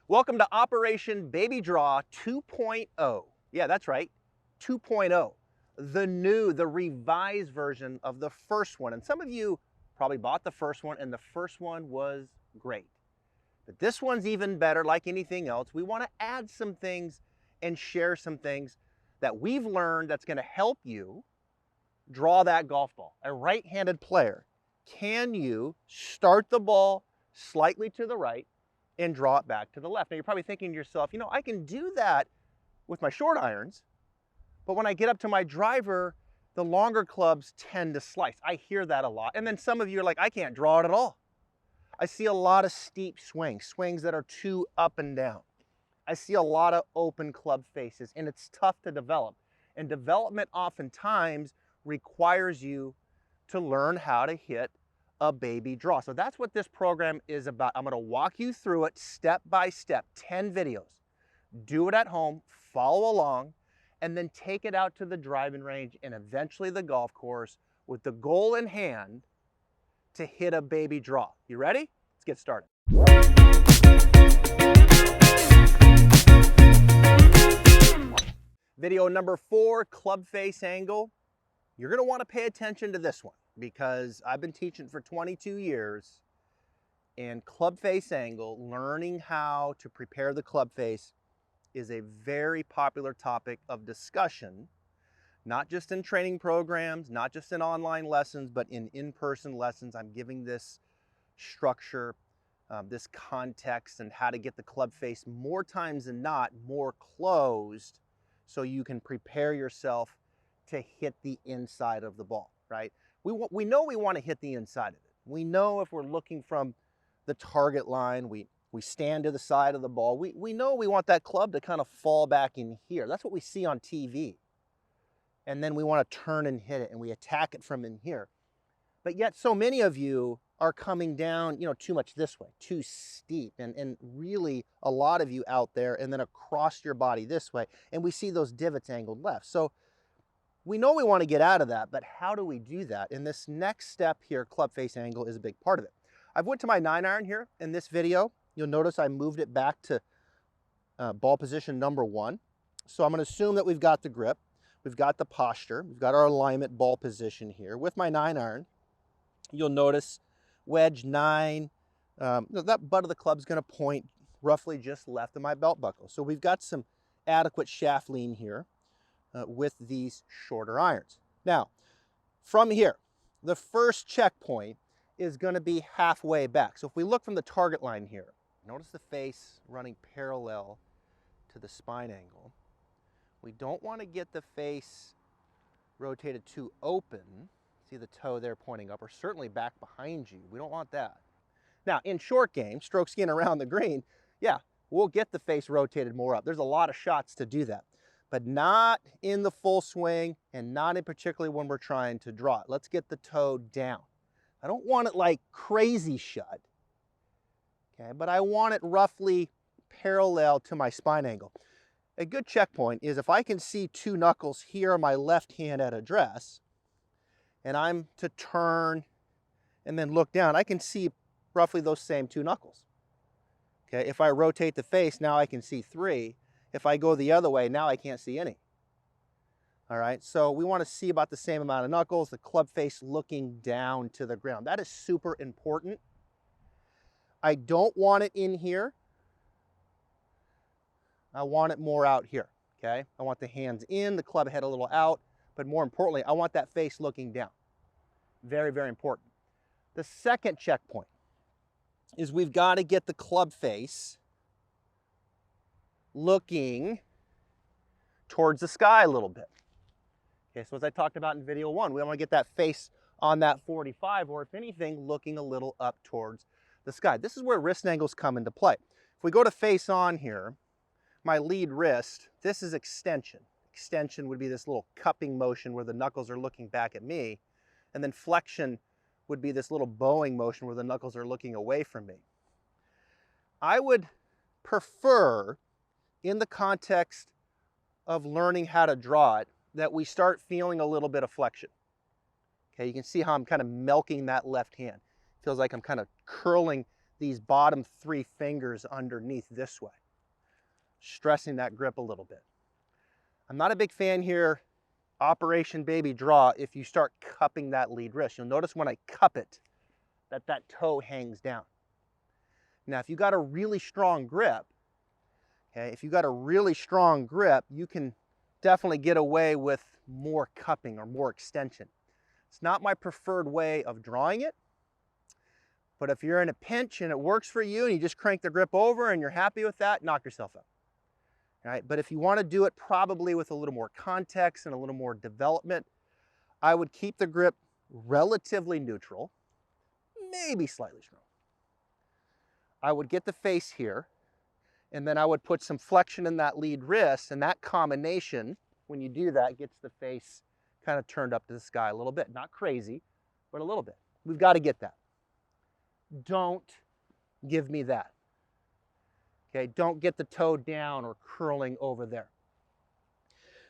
Welcome to Operation Baby Draw 2.0. Yeah, that's right, 2.0. The revised version of the first one. And some of you probably bought the first one, and the first one was great. But this one's even better. Like anything else, we want to add some things and share some things that we've learned that's going to help you draw that golf ball. A right-handed player, can you start the ball slightly to the right and draw it back to the left? Now you're probably thinking to yourself, you know, I can do that with my short irons, but when I get up to my driver, the longer clubs tend to slice. I hear that a lot. And then some of you are like, I can't draw it at all. I see a lot of steep swings that are too up and down. I see a lot of open club faces, and it's tough to develop. And development oftentimes requires you to learn how to hit a baby draw. So that's what this program is about. I'm going to walk you through it step by step, 10 videos. Do it at home, follow along, and then take it out to the driving range and eventually the golf course with the goal in hand to hit a baby draw. You ready? Let's get started. Video number 4, club face angle. You're going to want to pay attention to this one because I've been teaching for 22 years, and club face angle, learning how to prepare the club face, is a very popular topic of discussion, not just in training programs, not just in online lessons, but in-person lessons. I'm giving this structure, this context, and how to get the club face more times than not more closed so you can prepare yourself to hit the inside of the ball, right? We know we want to hit the inside of it. We know if we're looking from the target line, we stand to the side of the ball. We know we want that club to kind of fall back in here. That's what we see on TV. And then we want to turn and hit it, and we attack it from in here. But yet so many of you are coming down, you know, too much this way, too steep, and really a lot of you out there, and then across your body this way, and we see those divots angled left. So we know we want to get out of that, but how do we do that? In this next step here, club face angle is a big part of it. I've went to my 9-iron here in this video. You'll notice I moved it back to ball position number 1. So I'm going to assume that we've got the grip, we've got the posture, we've got our alignment ball position here. With my 9-iron, you'll notice wedge 9, that butt of the club is going to point roughly just left of my belt buckle. So we've got some adequate shaft lean here with these shorter irons. Now, from here, the first checkpoint is going to be halfway back. So if we look from the target line here, notice the face running parallel to the spine angle. We don't want to get the face rotated too open. See the toe there pointing up, or certainly back behind you. We don't want that. Now, in short game, stroke skiing around the green, yeah, we'll get the face rotated more up. There's a lot of shots to do that, but not in the full swing, and not in particularly when we're trying to draw it. Let's get the toe down. I don't want it like crazy shut, okay, but I want it roughly parallel to my spine angle. A good checkpoint is if I can see 2 knuckles here on my left hand at address, and I'm to turn and then look down, I can see roughly those same 2 knuckles. Okay, if I rotate the face, now I can see 3. If I go the other way, now I can't see any. All right, so we want to see about the same amount of knuckles, the club face looking down to the ground. That is super important. I don't want it in here. I want it more out here, okay? I want the hands in, the club head a little out, but more importantly, I want that face looking down. Very, very important. The second checkpoint is we've got to get the club face looking towards the sky a little bit. Okay, so as I talked about in video 1, we want to get that face on that 45, or if anything, looking a little up towards the sky. This is where wrist angles come into play. If we go to face on here, my lead wrist, this is extension. Extension would be this little cupping motion where the knuckles are looking back at me, and then flexion would be this little bowing motion where the knuckles are looking away from me. I would prefer, in the context of learning how to draw it, that we start feeling a little bit of flexion. Okay, you can see how I'm kind of milking that left hand. Feels like I'm kind of curling these bottom 3 fingers underneath this way, stressing that grip a little bit. I'm not a big fan here, Operation Baby Draw, if you start cupping that lead wrist. You'll notice when I cup it, that toe hangs down. Now, if you got a really strong grip, okay, if you got a really strong grip, you can definitely get away with more cupping or more extension. It's not my preferred way of drawing it, but if you're in a pinch and it works for you and you just crank the grip over and you're happy with that, knock yourself out. All right, but if you want to do it probably with a little more context and a little more development, I would keep the grip relatively neutral, maybe slightly strong. I would get the face here, and then I would put some flexion in that lead wrist, and that combination, when you do that, gets the face kind of turned up to the sky a little bit. Not crazy, but a little bit. We've got to get that. Don't give me that. Okay, don't get the toe down or curling over there.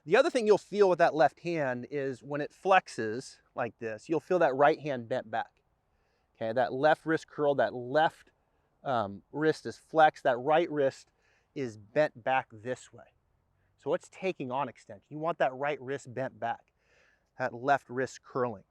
The other thing you'll feel with that left hand is when it flexes like this, you'll feel that right hand bent back. Okay, that left wrist curl, that left wrist is flexed, that right wrist is bent back this way. So it's taking on extension. You want that right wrist bent back, that left wrist curling.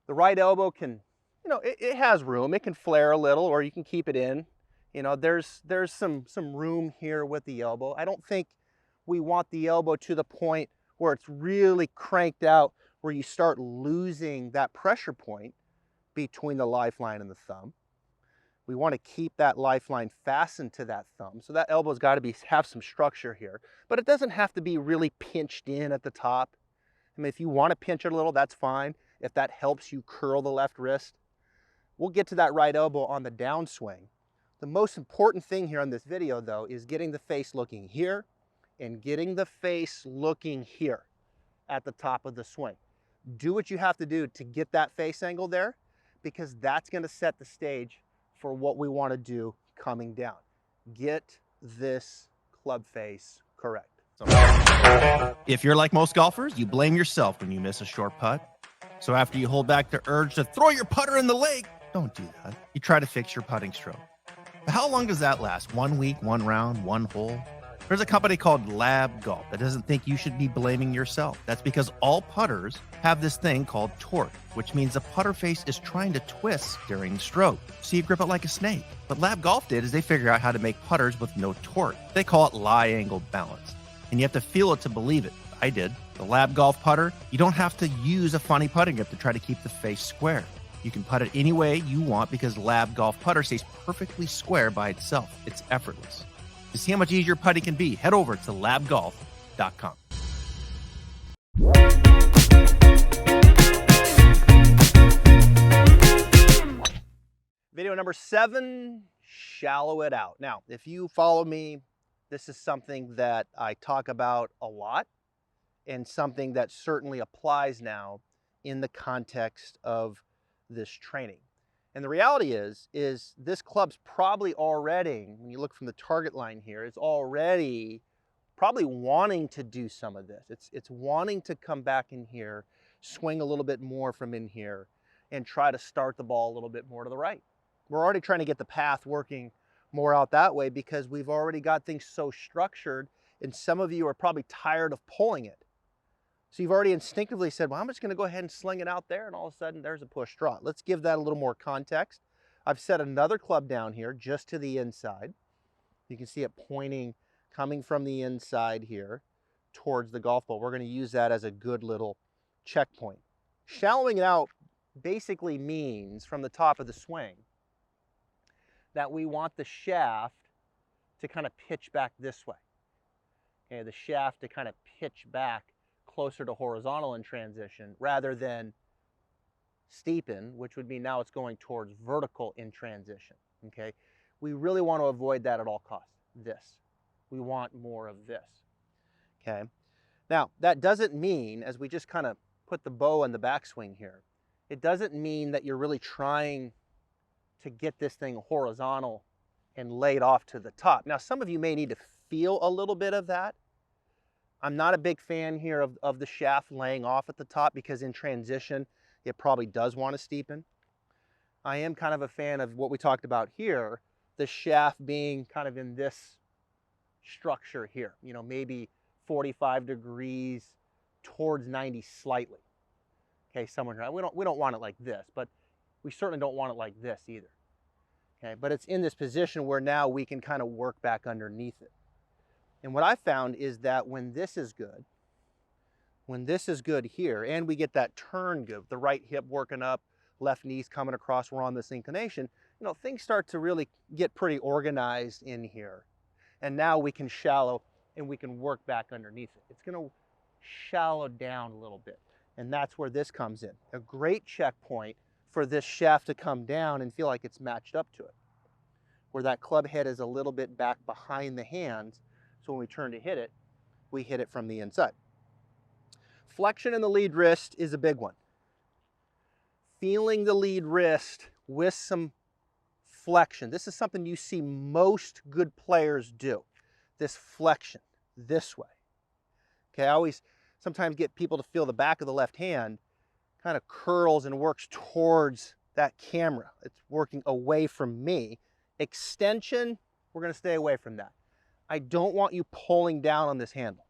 The right elbow can, it has room. It can flare a little, or you can keep it in. There's some room here with the elbow. I don't think we want the elbow to the point where it's really cranked out, where you start losing that pressure point between the lifeline and the thumb. We want to keep that lifeline fastened to that thumb. So that elbow's got to have some structure here, but it doesn't have to be really pinched in at the top. I mean, if you want to pinch it a little, that's fine. If that helps you curl the left wrist. We'll get to that right elbow on the downswing. The most important thing here on this video, though, is getting the face looking here and getting the face looking here at the top of the swing. Do what you have to do to get that face angle there, because that's going to set the stage for what we want to do coming down. Get this club face correct. If you're like most golfers, you blame yourself when you miss a short putt. So after you hold back the urge to throw your putter in the lake, don't do that. You try to fix your putting stroke. But how long does that last? 1 week, 1 round, 1 hole? There's a company called Lab Golf that doesn't think you should be blaming yourself. That's because all putters have this thing called torque, which means the putter face is trying to twist during the stroke, so you grip it like a snake. What Lab Golf did is they figured out how to make putters with no torque. They call it lie angle balance, and you have to feel it to believe it. I did. The Lab Golf putter, you don't have to use a funny putting grip to try to keep the face square. You can putt it any way you want because Lab Golf putter stays perfectly square by itself. It's effortless. To see how much easier putting can be, head over to labgolf.com. Video number 7, shallow it out. Now, if you follow me, this is something that I talk about a lot and something that certainly applies now in the context of this training. And the reality is this club's probably already, when you look from the target line here, it's already probably wanting to do some of this. It's wanting to come back in here, swing a little bit more from in here, and try to start the ball a little bit more to the right. We're already trying to get the path working more out that way because we've already got things so structured, and some of you are probably tired of pulling it. So you've already instinctively said, well, I'm just going to go ahead and sling it out there, and all of a sudden there's a push draw. Let's give that a little more context. I've set another club down here just to the inside. You can see it pointing, coming from the inside here towards the golf ball. We're going to use that as a good little checkpoint. Shallowing it out basically means from the top of the swing that we want the shaft to kind of pitch back this way. Okay, the shaft to kind of pitch back closer to horizontal in transition rather than steepen, which would mean now it's going towards vertical in transition. Okay, we really want to avoid that at all costs. This, we want more of this. Okay, now that doesn't mean, as we just kind of put the bow on the backswing here, it doesn't mean that you're really trying to get this thing horizontal and laid off to the top. Now, some of you may need to feel a little bit of that. I'm not a big fan here of the shaft laying off at the top because in transition, it probably does want to steepen. I am kind of a fan of what we talked about here, the shaft being kind of in this structure here, you know, maybe 45 degrees towards 90 slightly. Okay, somewhere here. We don't want it like this, but we certainly don't want it like this either. Okay, but it's in this position where now we can kind of work back underneath it. And what I found is that when this is good here, and we get that turn good, the right hip working up, left knee's coming across, we're on this inclination, you know, things start to really get pretty organized in here. And now we can shallow and we can work back underneath it. It's gonna shallow down a little bit. And that's where this comes in. A great checkpoint for this shaft to come down and feel like it's matched up to it. Where that club head is a little bit back behind the hands, so when we turn to hit it, we hit it from the inside. Flexion in the lead wrist is a big one. Feeling the lead wrist with some flexion. This is something you see most good players do. This flexion, this way. Okay, I always sometimes get people to feel the back of the left hand kind of curls and works towards that camera. It's working away from me. Extension, we're going to stay away from that. I don't want you pulling down on this handle.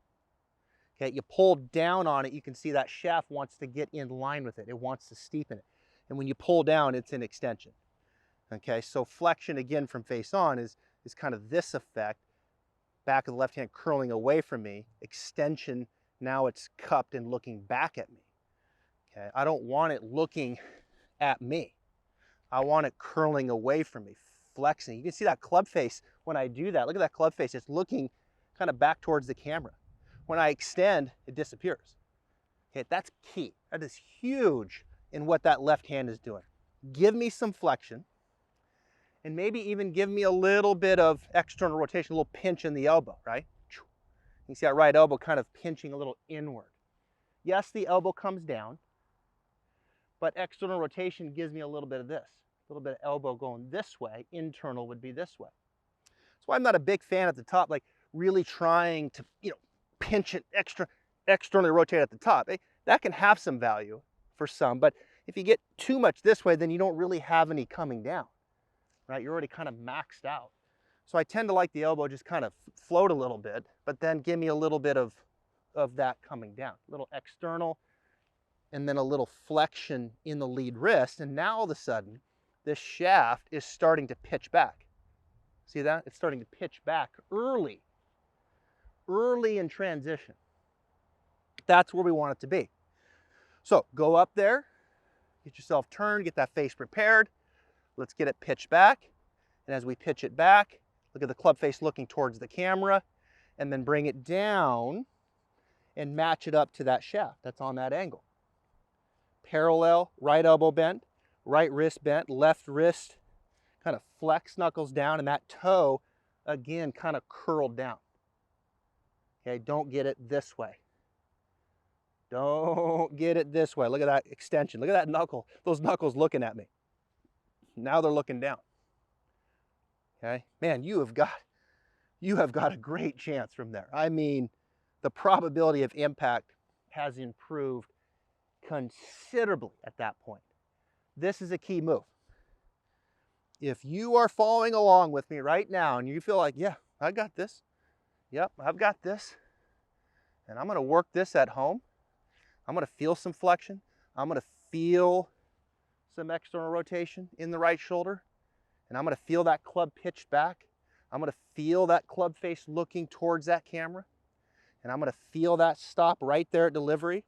Okay, you pull down on it, you can see that shaft wants to get in line with it. It wants to steepen it. And when you pull down, it's an extension. Okay, so flexion again from face on is kind of this effect. Back of the left hand curling away from me. Extension, now it's cupped and looking back at me. Okay, I don't want it looking at me. I want it curling away from me, flexing. You can see that club face when I do that. Look at that club face. It's looking kind of back towards the camera. When I extend, it disappears. Okay, that's key. That is huge in what that left hand is doing. Give me some flexion, and maybe even give me a little bit of external rotation, a little pinch in the elbow, right? You can see that right elbow kind of pinching a little inward. Yes, the elbow comes down, but external rotation gives me a little bit of this. A little bit of elbow going this way. Internal would be this way. That's why I'm not a big fan at the top, like really trying to, you know, pinch it externally rotate at the top. That can have some value for some, but if you get too much this way, then you don't really have any coming down, right? You're already kind of maxed out. So I tend to like the elbow just kind of float a little bit, but then give me a little bit of that coming down, a little external, and then a little flexion in the lead wrist. And now all of a sudden, this shaft is starting to pitch back. See that? It's starting to pitch back early in transition. That's where we want it to be. So go up there, get yourself turned, get that face prepared. Let's get it pitched back. And as we pitch it back, look at the club face looking towards the camera, and then bring it down and match it up to that shaft that's on that angle. Parallel, right elbow bent, right wrist bent, left wrist kind of flex, knuckles down, and that toe, again, kind of curled down. Okay, don't get it this way. Don't get it this way. Look at that extension. Look at that knuckle, those knuckles looking at me. Now they're looking down. Okay, man, you have got a great chance from there. I mean, the probability of impact has improved considerably at that point. This is a key move. If you are following along with me right now and you feel like, yeah, I got this. Yep, I've got this. And I'm going to work this at home. I'm going to feel some flexion. I'm going to feel some external rotation in the right shoulder. And I'm going to feel that club pitched back. I'm going to feel that club face looking towards that camera. And I'm going to feel that stop right there at delivery.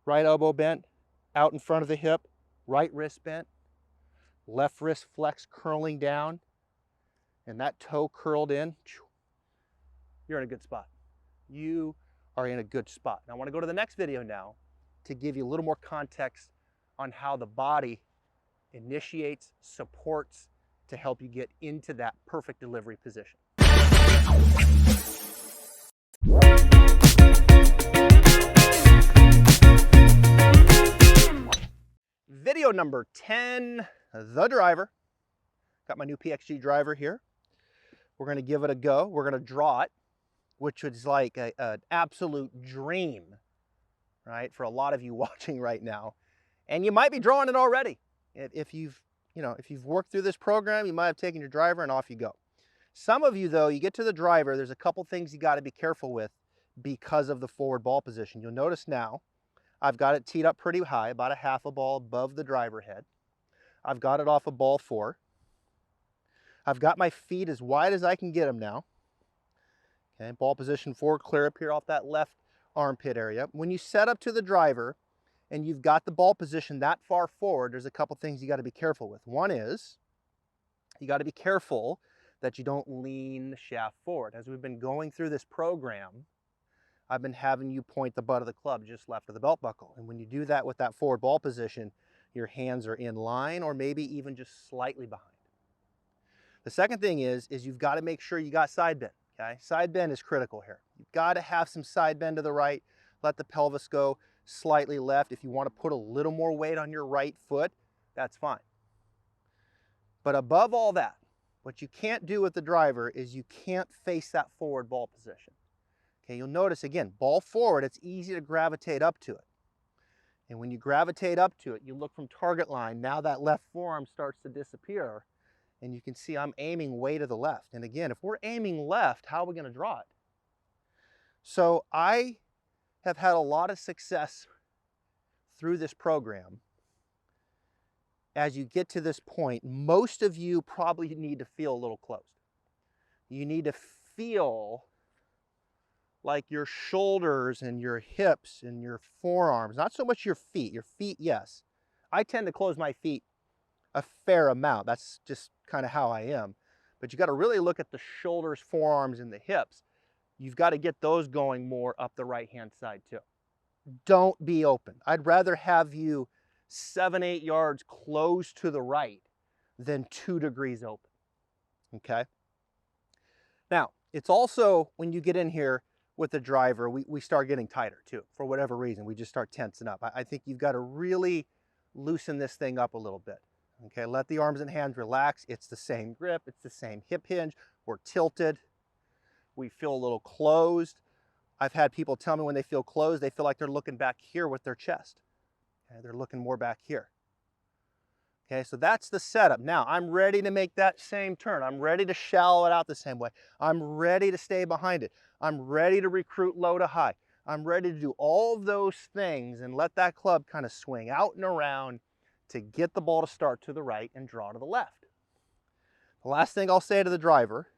Right elbow bent, out in front of the hip, right wrist bent, left wrist flex curling down, and that toe curled in. You're in a good spot. You are in a good spot. Now I want to go to the next video now to give you a little more context on how the body initiates, supports to help you get into that perfect delivery position. Video number 10, the driver. Got my new PXG driver here. We're going to give it a go. We're going to draw it, which is like an absolute dream, right? For a lot of you watching right now, And you might be drawing it already. If you've worked through this program, you might have taken your driver and off you go. Some of you though, you get to the driver, there's a couple things you got to be careful with because of the forward ball position. You'll notice now, I've got it teed up pretty high, about a half a ball above the driver head. I've got it off of ball 4. I've got my feet as wide as I can get them now. Okay, ball position 4, clear up here off that left armpit area. When you set up to the driver and you've got the ball position that far forward, there's a couple things you got to be careful with. One is you got to be careful that you don't lean the shaft forward. As we've been going through this program, I've been having you point the butt of the club just left of the belt buckle. And when you do that with that forward ball position, your hands are in line or maybe even just slightly behind. The second thing is you've got to make sure you got side bend, okay? Side bend is critical here. You've got to have some side bend to the right, let the pelvis go slightly left. If you want to put a little more weight on your right foot, that's fine. But above all that, what you can't do with the driver is you can't face that forward ball position. Okay, you'll notice again, ball forward, it's easy to gravitate up to it. And when you gravitate up to it, you look from target line, now that left forearm starts to disappear, and you can see I'm aiming way to the left. And again, if we're aiming left, how are we going to draw it? So I have had a lot of success through this program. As you get to this point, most of you probably need to feel a little closed. You need to feel like your shoulders and your hips and your forearms, not so much your feet. Your feet, yes. I tend to close my feet a fair amount. That's just kind of how I am. But you got to really look at the shoulders, forearms, and the hips. You've got to get those going more up the right-hand side too. Don't be open. I'd rather have you 7-8 yards close to the right than 2 degrees open, okay? Now, it's also, when you get in here with the driver, we start getting tighter too. For whatever reason, we just start tensing up. I think you've got to really loosen this thing up a little bit, okay? Let the arms and hands relax. It's the same grip. It's the same hip hinge. We're tilted. We feel a little closed. I've had people tell me when they feel closed, they feel like they're looking back here with their chest. Okay, they're looking more back here. Okay, so that's the setup. Now, I'm ready to make that same turn. I'm ready to shallow it out the same way. I'm ready to stay behind it. I'm ready to recruit low to high. I'm ready to do all of those things and let that club kind of swing out and around to get the ball to start to the right and draw to the left. The last thing I'll say to the driver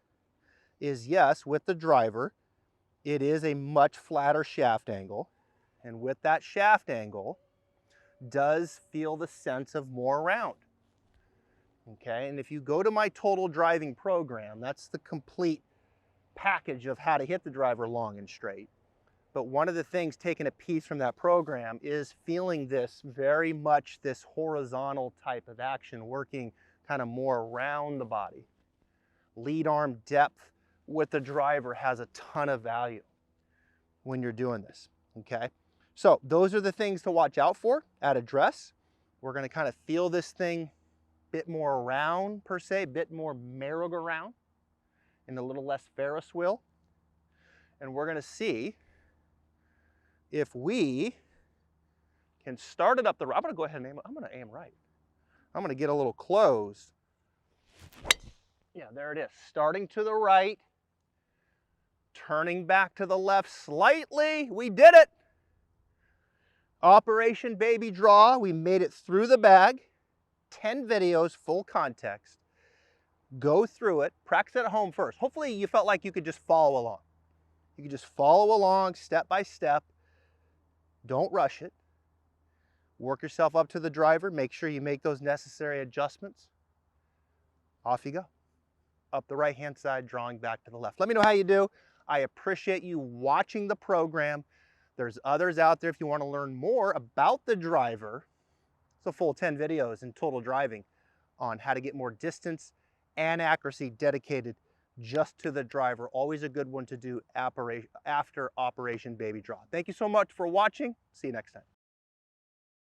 is, yes, with the driver, it is a much flatter shaft angle. And with that shaft angle, does feel the sense of more round. Okay, and if you go to my total driving program, that's the complete package of how to hit the driver long and straight. But one of the things taking a piece from that program is feeling this very much this horizontal type of action, working kind of more around the body. Lead arm depth with the driver has a ton of value when you're doing this, okay? So those are the things to watch out for at address. We're going to kind of feel this thing a bit more around per se, a bit more merry-go-round and a little less Ferris wheel. And we're going to see if we can start it up the right. I'm going to go ahead and aim. I'm going to aim right. I'm going to get a little closed. Yeah, there it is. Starting to the right, turning back to the left slightly. We did it. Operation Baby Draw. We made it through the bag. 10 videos, full context. Go through it. Practice it at home first. Hopefully you felt like you could just follow along. You could just follow along step by step. Don't rush it. Work yourself up to the driver. Make sure you make those necessary adjustments. Off you go. Up the right-hand side, drawing back to the left. Let me know how you do. I appreciate you watching the program. There's others out there if you want to learn more about the driver. It's a full 10 videos in total driving on how to get more distance and accuracy dedicated just to the driver. Always a good one to do after Operation Baby Draw. Thank you so much for watching. See you next time.